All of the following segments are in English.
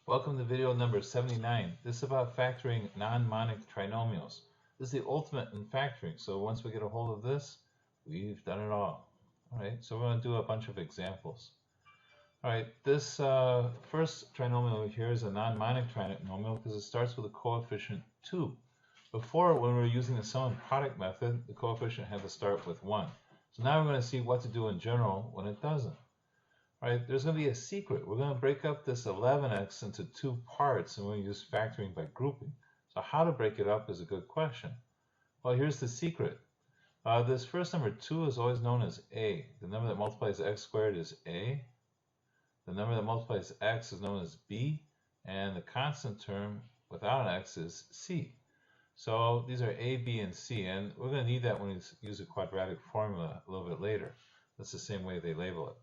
Welcome to video number 79. This is about factoring non-monic trinomials. This is the ultimate in factoring, so once we get a hold of this, we've done it all. Alright, so we're going to do a bunch of examples. Alright, this first trinomial over here is a non-monic trinomial because it starts with a coefficient 2. Before, when we were using the sum and product method, the coefficient had to start with 1. So now we're going to see what to do in general when it doesn't. Right, there's going to be a secret. We're going to break up this 11x into two parts, and we're going to use factoring by grouping. So how to break it up is a good question. Well, here's the secret. This first number 2 is always known as a. The number that multiplies x squared is a. The number that multiplies x is known as b. And the constant term without an x is c. So these are a, b, and c. And we're going to need that when we use a quadratic formula a little bit later. That's the same way they label it.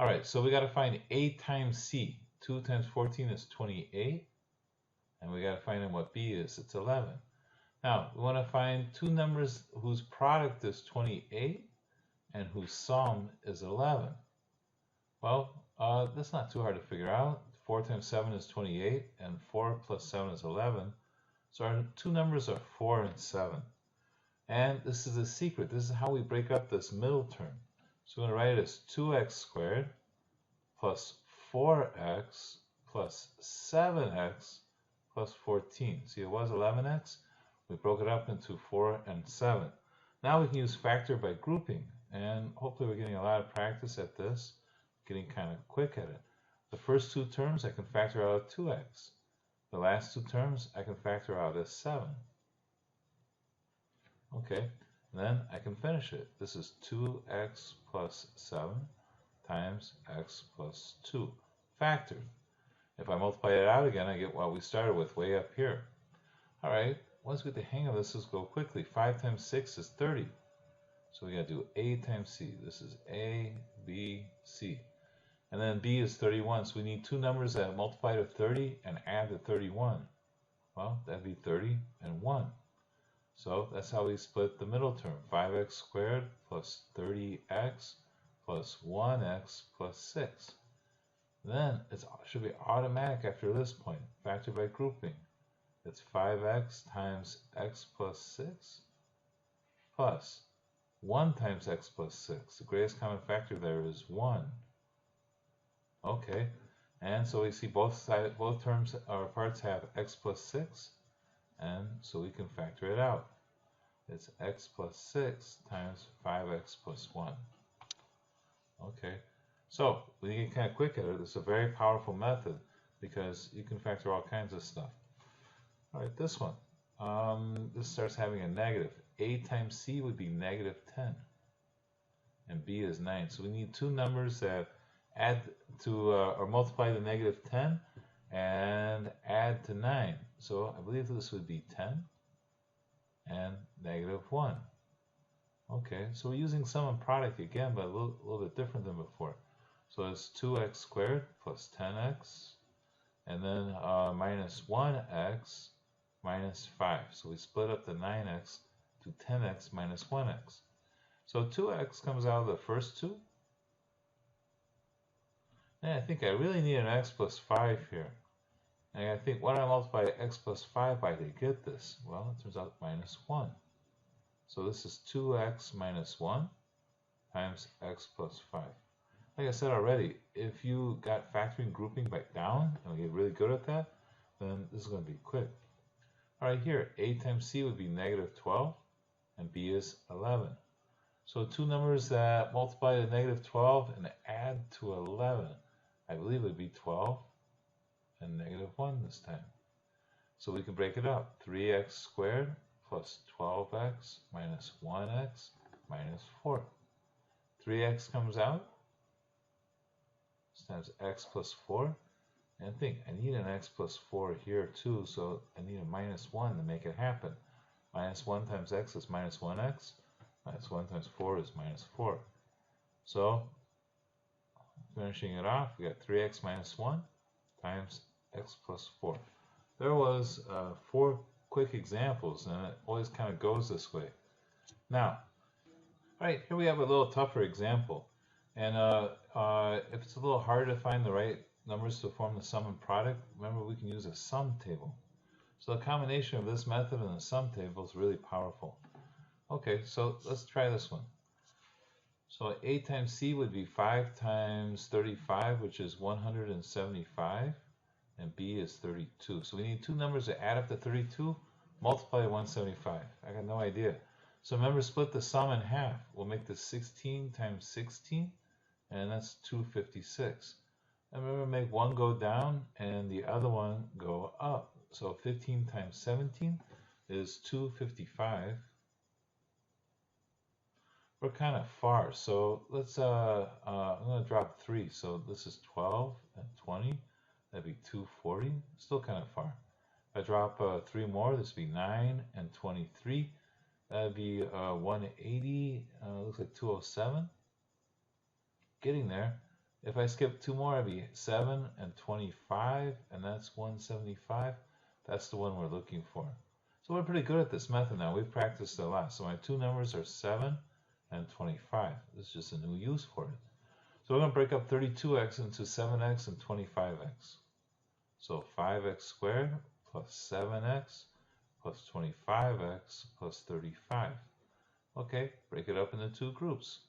All right, so we got to find a times c. 2 times 14 is 28. And we got to find out what b is. It's 11. Now, we want to find two numbers whose product is 28 and whose sum is 11. Well, that's not too hard to figure out. 4 times 7 is 28, and 4 plus 7 is 11. So our two numbers are 4 and 7. And this is the secret. This is how we break up this middle term. So we're going to write it as 2x squared plus 4x plus 7x plus 14. See, it was 11x. We broke it up into 4 and 7. Now we can use factor by grouping. And hopefully we're getting a lot of practice at this, getting kind of quick at it. The first two terms I can factor out as 2x. The last two terms I can factor out as 7. Okay. And then I can finish it. This is 2x plus 7 times x plus 2 factored. If I multiply it out again, I get what we started with way up here. All right, once we get the hang of this, let's go quickly. 5 times 6 is 30. So we got to do a times c. This is a, b, c. And then b is 31. So we need two numbers that multiply to 30 and add to 31. Well, that'd be 30 and 1. So that's how we split the middle term. 5x squared plus 30x plus 1x plus 6. Then it should be automatic after this point. Factor by grouping. It's 5x times x plus 6 plus 1 times x plus 6. The greatest common factor there is 1. Okay, and so we see both terms or parts have x plus 6. And so we can factor it out. It's x plus 6 times 5x plus 1. Okay, so when you get kind of quick at it, it's a very powerful method because you can factor all kinds of stuff. All right, this one. This starts having a negative. A times c would be negative 10. And b is 9. So we need two numbers that add to or multiply the negative 10 and add to 9. So I believe this would be 10 and negative 1. Okay, so we're using sum and product again, but a little bit different than before. So it's 2x squared plus 10x, and then minus 1x minus 5. So we split up the 9x to 10x minus 1x. So 2x comes out of the first two. And I think I really need an x plus 5 here. And I think what I multiply x plus 5 by to get this? Well, it turns out minus 1. So this is 2x minus 1 times x plus 5. Like I said already, if you got factoring grouping back down and get really good at that, then this is going to be quick. All right, here, a times c would be negative 12, and b is 11. So two numbers that multiply to negative 12 and add to 11, I believe it would be 12 and negative 1 this time. So we can break it up. 3x squared plus 12x minus 1x minus 4. 3x comes out. This times x plus 4. And think, I need an x plus 4 here too, so I need a minus 1 to make it happen. Minus 1 times x is minus 1x. Minus 1 times 4 is minus 4. So, finishing it off, we got 3x minus 1 times x plus 4. There was 4 quick examples, and it always kind of goes this way. Now, all right, here we have a little tougher example. And if it's a little hard to find the right numbers to form the sum and product, remember we can use a sum table. So the combination of this method and the sum table is really powerful. Okay, so let's try this one. So A times C would be 5 times 35, which is 175, and B is 32. So we need two numbers that add up to 32, multiply 175. I got no idea. So remember, split the sum in half. We'll make this 16 times 16, and that's 256. And remember, make one go down and the other one go up. So 15 times 17 is 255. We're kind of far, so let's, I'm going to drop 3. So this is 12 and 20. That'd be 240. Still kind of far. If I drop 3 more, this would be 9 and 23. That'd be 180. Looks like 207. Getting there. If I skip 2 more, it'd be 7 and 25, and that's 175. That's the one we're looking for. So we're pretty good at this method now. We've practiced a lot. So my two numbers are 7 and 25. This is just a new use for it. So we're going to break up 32x into 7x and 25x. So 5x squared plus 7x plus 25x plus 35. Okay, break it up into two groups.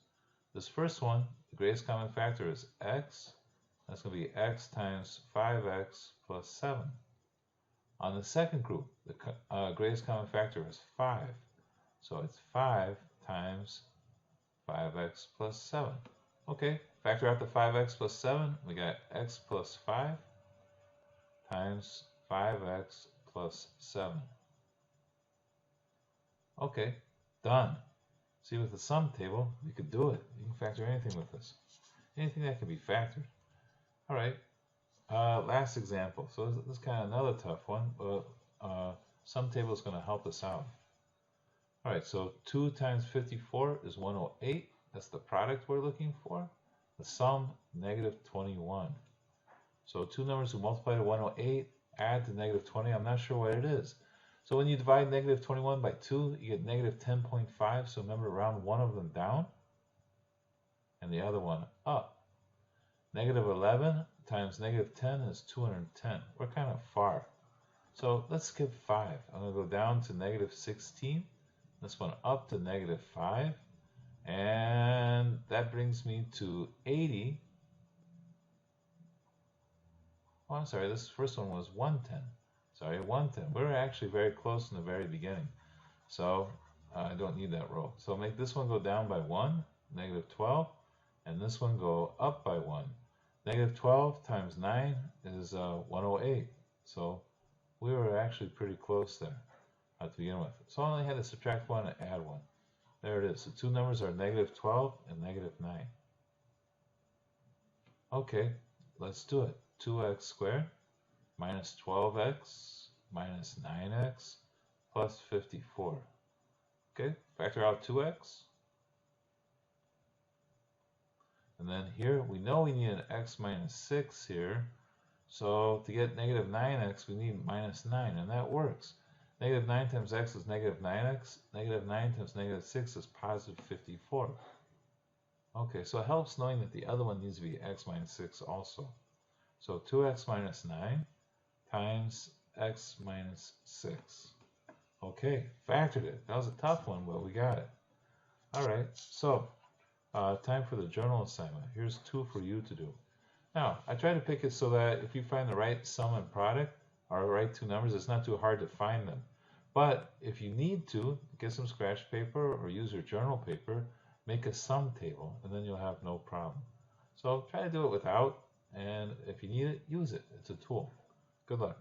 This first one, the greatest common factor is x. That's going to be x times 5x plus 7. On the second group, the greatest common factor is 5. So it's 5 times 5x plus 7. Okay, factor out the 5x plus 7. We got x plus 5 times 5x plus 7. Okay, done. See, with the sum table, we could do it. You can factor anything with this. Anything that can be factored. All right, last example. So this is kind of another tough one, but sum table is going to help us out. All right, so 2 times 54 is 108. That's the product we're looking for. The sum, negative 21. So two numbers will multiply to 108, add to negative 20. I'm not sure what it is. So when you divide negative 21 by 2, you get negative 10.5. So remember, round one of them down and the other one up. Negative 11 times negative 10 is 210. We're kind of far. So let's skip 5. I'm going to go down to negative 16. This one up to negative 5. And that brings me to 80. Oh, I'm sorry, this first one was 110. Sorry, 110. We're actually very close in the very beginning. So I don't need that row. So make this one go down by 1, negative 12. And this one go up by 1. Negative 12 times 9 is 108. So we were actually pretty close there to begin with. So I only had to subtract 1 and add 1. There it is. The two numbers are negative 12 and negative 9. Okay, let's do it. 2x squared minus 12x minus 9x plus 54. Okay, factor out 2x. And then here, we know we need an x minus 6 here. So to get negative 9x, we need minus 9, and that works. Negative 9 times x is negative 9x. Negative 9 times negative 6 is positive 54. Okay, so it helps knowing that the other one needs to be x minus 6 also. So 2x minus 9 times x minus 6. Okay, factored it. That was a tough one, but we got it. All right, so time for the journal assignment. Here's 2 for you to do. Now, I try to pick it so that if you find the right sum and product, or the right two numbers, it's not too hard to find them. But if you need to, get some scratch paper or use your journal paper, make a sum table, and then you'll have no problem. So try to do it without, and if you need it, use it. It's a tool. Good luck.